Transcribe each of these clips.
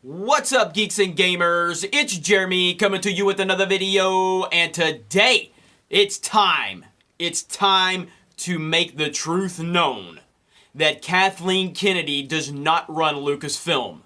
What's up, geeks and gamers? It's Jeremy coming to you with another video, and today it's time to make the truth known that Kathleen Kennedy does not run Lucasfilm.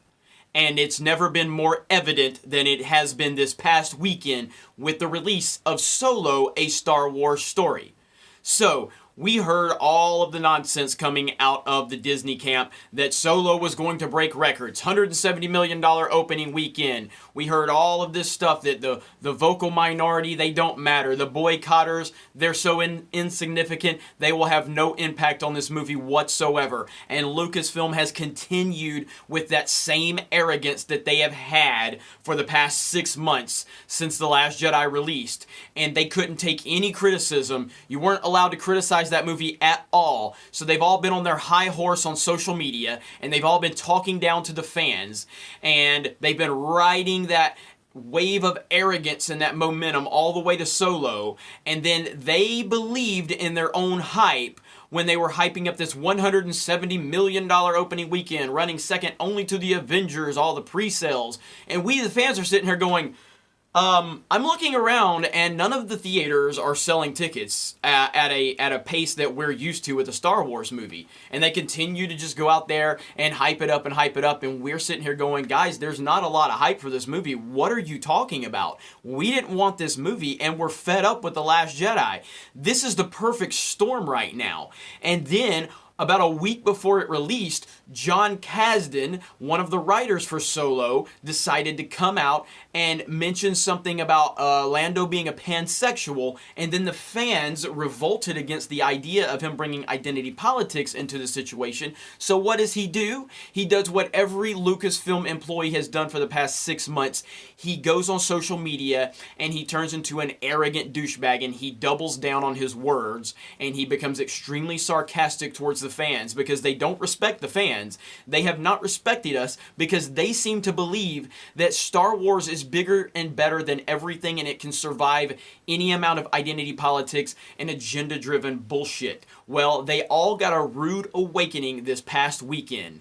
And it's never been more evident than it has been this past weekend with the release of Solo, a Star Wars story. So, we heard all of the nonsense coming out of the Disney camp that Solo was going to break records. $170 million opening weekend. We heard all of this stuff that the vocal minority, they don't matter. The boycotters, they're so insignificant, they will have no impact on this movie whatsoever. And Lucasfilm has continued with that same arrogance that they have had for the past 6 months since The Last Jedi released. And they couldn't take any criticism. You weren't allowed to criticize that movie at all. So they've all been on their high horse on social media, and they've all been talking down to the fans, and they've been riding that wave of arrogance and that momentum all the way to Solo, and then they believed in their own hype when they were hyping up this $170 million opening weekend, running second only to the Avengers, all the pre-sales, and we the fans are sitting here going, I'm looking around and none of the theaters are selling tickets at a pace that we're used to with a Star Wars movie. And they continue to just go out there and hype it up and hype it up. And we're sitting here going, guys, there's not a lot of hype for this movie. What are you talking about? We didn't want this movie and we're fed up with The Last Jedi. This is the perfect storm right now. And then about a week before it released, John Kasdan, one of the writers for Solo, decided to come out and mention something about Lando being a pansexual, and then the fans revolted against the idea of him bringing identity politics into the situation. So what does he do? He does what every Lucasfilm employee has done for the past 6 months. He goes on social media and he turns into an arrogant douchebag, and he doubles down on his words, and he becomes extremely sarcastic towards the fans because they don't respect the fans. They have not respected us because they seem to believe that Star Wars is bigger and better than everything, and it can survive any amount of identity politics and agenda-driven bullshit. Well, they all got a rude awakening this past weekend.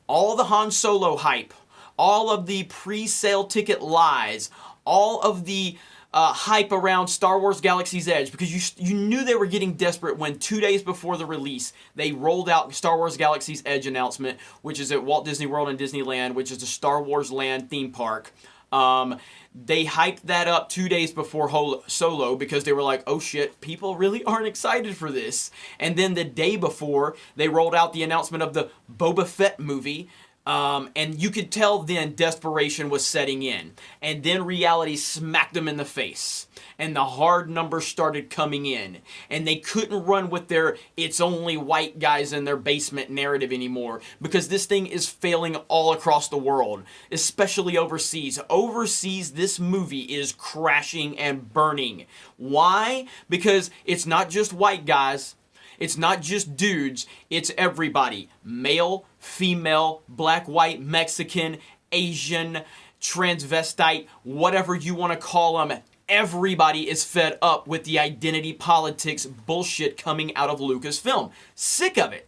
All the Han Solo hype, all of the pre-sale ticket lies, all of the hype around Star Wars Galaxy's Edge, because you knew they were getting desperate when 2 days before the release, they rolled out Star Wars Galaxy's Edge announcement, which is at Walt Disney World and Disneyland, which is the Star Wars Land theme park. They hyped that up 2 days before Solo because they were like, oh shit, people really aren't excited for this. And then the day before, they rolled out the announcement of the Boba Fett movie. And you could tell then desperation was setting in. And then reality smacked them in the face. And the hard numbers started coming in. And they couldn't run with their it's only white guys in their basement narrative anymore. Because this thing is failing all across the world. Especially overseas. Overseas, this movie is crashing and burning. Why? Because it's not just white guys. It's not just dudes, it's everybody. Male, female, black, white, Mexican, Asian, transvestite, whatever you want to call them. Everybody is fed up with the identity politics bullshit coming out of Lucasfilm. Sick of it.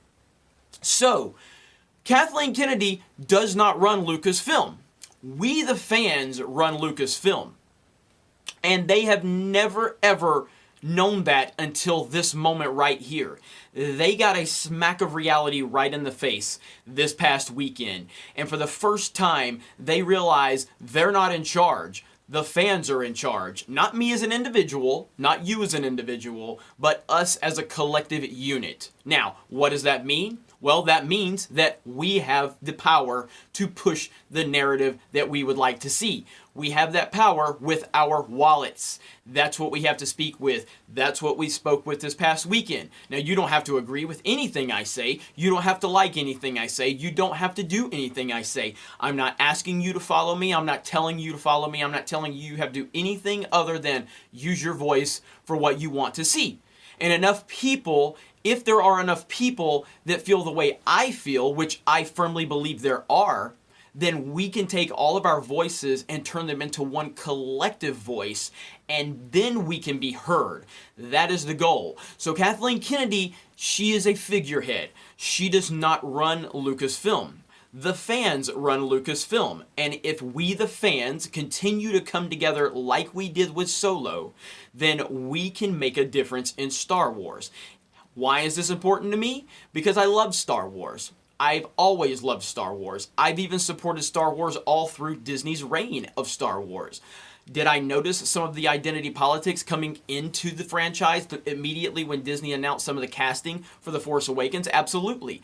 So, Kathleen Kennedy does not run Lucasfilm. We, the fans, run Lucasfilm. And they have never, ever known that until this moment right here. They got a smack of reality right in the face this past weekend. And for the first time, they realize they're not in charge. The fans are in charge. Not me as an individual, not you as an individual, but us as a collective unit. Now, what does that mean? Well, that means that we have the power to push the narrative that we would like to see. We have that power with our wallets. That's what we have to speak with. That's what we spoke with this past weekend. Now, you don't have to agree with anything I say. You don't have to like anything I say. You don't have to do anything I say. I'm not asking you to follow me. I'm not telling you to follow me. I'm not telling you have to do anything other than use your voice for what you want to see. And enough people, if there are enough people that feel the way I feel, which I firmly believe there are, then we can take all of our voices and turn them into one collective voice, and then we can be heard. That is the goal. So Kathleen Kennedy, she is a figurehead. She does not run Lucasfilm. The fans run Lucasfilm, and if we the fans continue to come together like we did with Solo, then we can make a difference in Star Wars. Why is this important to me? Because I love Star Wars. I've always loved Star Wars. I've even supported Star Wars all through Disney's reign of Star Wars. Did I notice some of the identity politics coming into the franchise immediately when Disney announced some of the casting for The Force Awakens? Absolutely.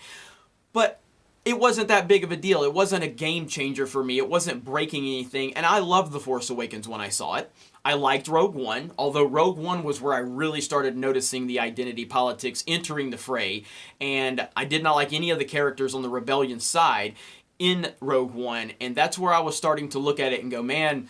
But it wasn't that big of a deal. It wasn't a game changer for me. It wasn't breaking anything. And I loved The Force Awakens when I saw it. I liked Rogue One, although Rogue One was where I really started noticing the identity politics entering the fray. And I did not like any of the characters on the rebellion side in Rogue One. And that's where I was starting to look at it and go, man,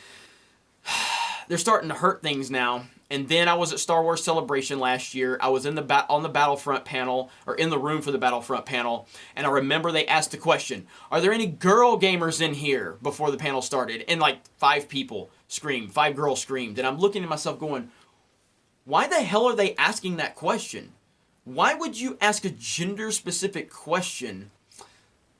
they're starting to hurt things now. And then I was at Star Wars Celebration last year. I was on the Battlefront panel, or in the room for the Battlefront panel, and I remember they asked the question, are there any girl gamers in here, before the panel started? And like 5 people screamed, 5 girls screamed, and I'm looking at myself going, why the hell are they asking that question? Why would you ask a gender-specific question?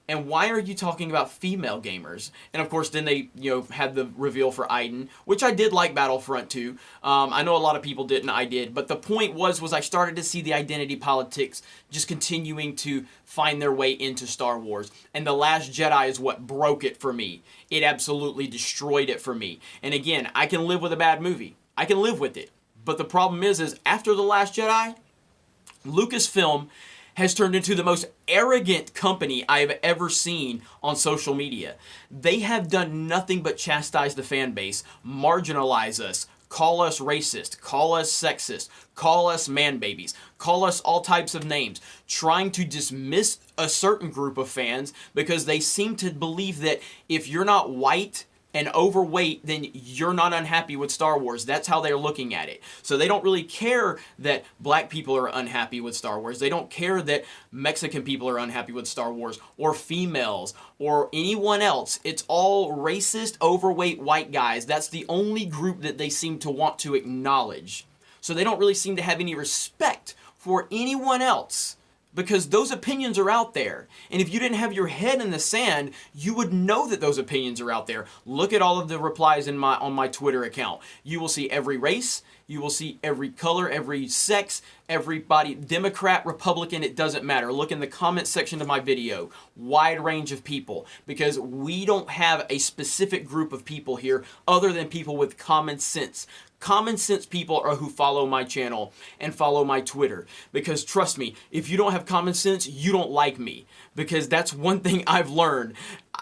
And why are you talking about female gamers? And of course, then they, had the reveal for Iden, which I did like Battlefront 2. I know a lot of people didn't, I did. But the point was I started to see the identity politics just continuing to find their way into Star Wars. And The Last Jedi is what broke it for me. It absolutely destroyed it for me. And again, I can live with a bad movie. I can live with it. But the problem is after The Last Jedi, Lucasfilm has turned into the most arrogant company I have ever seen on social media. They have done nothing but chastise the fan base, marginalize us, call us racist, call us sexist, call us man babies, call us all types of names, trying to dismiss a certain group of fans because they seem to believe that if you're not white and overweight, then you're not unhappy with Star Wars. That's how they're looking at it. So they don't really care that black people are unhappy with Star Wars. They don't care that Mexican people are unhappy with Star Wars, or females, or anyone else. It's all racist, overweight white guys. That's the only group that they seem to want to acknowledge. So they don't really seem to have any respect for anyone else, because those opinions are out there. And if you didn't have your head in the sand, you would know that those opinions are out there. Look at all of the replies on my Twitter account. You will see every race, you will see every color, every sex, everybody, Democrat, Republican, it doesn't matter. Look in the comment section of my video. Wide range of people, because we don't have a specific group of people here other than people with common sense. Common sense people are who follow my channel and follow my Twitter. Because trust me, if you don't have common sense, you don't like me. Because that's one thing I've learned.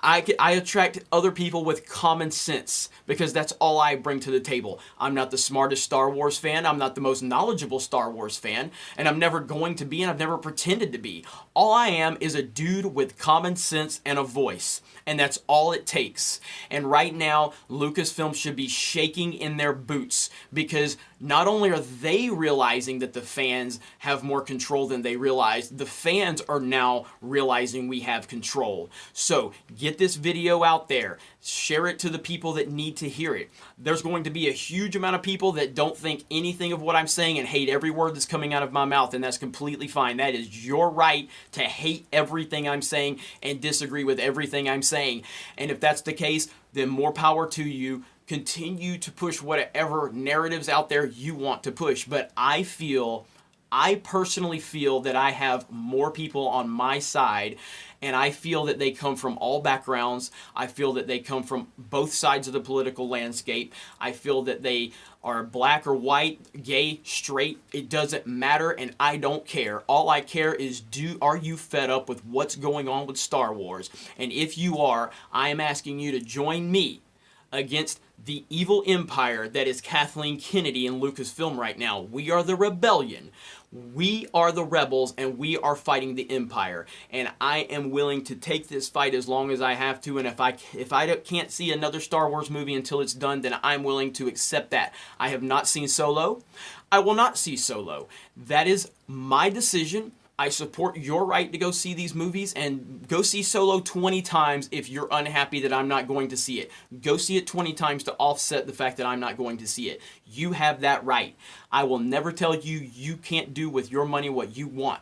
I attract other people with common sense, because that's all I bring to the table. I'm not the smartest Star Wars fan. I'm not the most knowledgeable Star Wars fan. And I'm never going to be, and I've never pretended to be. All I am is a dude with common sense and a voice. And that's all it takes. And right now, Lucasfilm should be shaking in their boots, because not only are they realizing that the fans have more control than they realize, the fans are now realizing we have control. So get this video out there. Share it to the people that need to hear it. There's going to be a huge amount of people that don't think anything of what I'm saying and hate every word that's coming out of my mouth, and that's completely fine. That is your right to hate everything I'm saying and disagree with everything I'm saying. And if that's the case, then more power to you. Continue to push whatever narratives out there you want to push. But I personally feel that I have more people on my side, and I feel that they come from all backgrounds. I feel that they come from both sides of the political landscape. I feel that they are black or white, gay, straight. It doesn't matter, and I don't care. All I care is, are you fed up with what's going on with Star Wars? And if you are, I am asking you to join me against the evil empire that is Kathleen Kennedy and Lucasfilm right now. We are the rebellion. We are the rebels, and we are fighting the empire. And I am willing to take this fight as long as I have to. And if I can't see another Star Wars movie until it's done, then I'm willing to accept that. I have not seen Solo. I will not see Solo. That is my decision. I support your right to go see these movies, and go see Solo 20 times if you're unhappy that I'm not going to see it. Go see it 20 times to offset the fact that I'm not going to see it. You have that right. I will never tell you you can't do with your money what you want.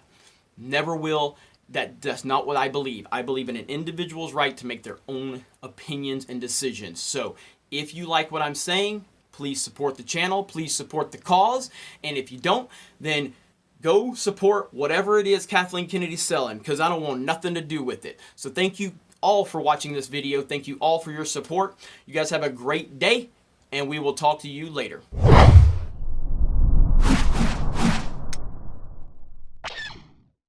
Never will, That's not what I believe. I believe in an individual's right to make their own opinions and decisions. So if you like what I'm saying, please support the channel, please support the cause, and if you don't, then go support whatever it is Kathleen Kennedy's selling, because I don't want nothing to do with it. So thank you all for watching this video. Thank you all for your support. You guys have a great day, and we will talk to you later.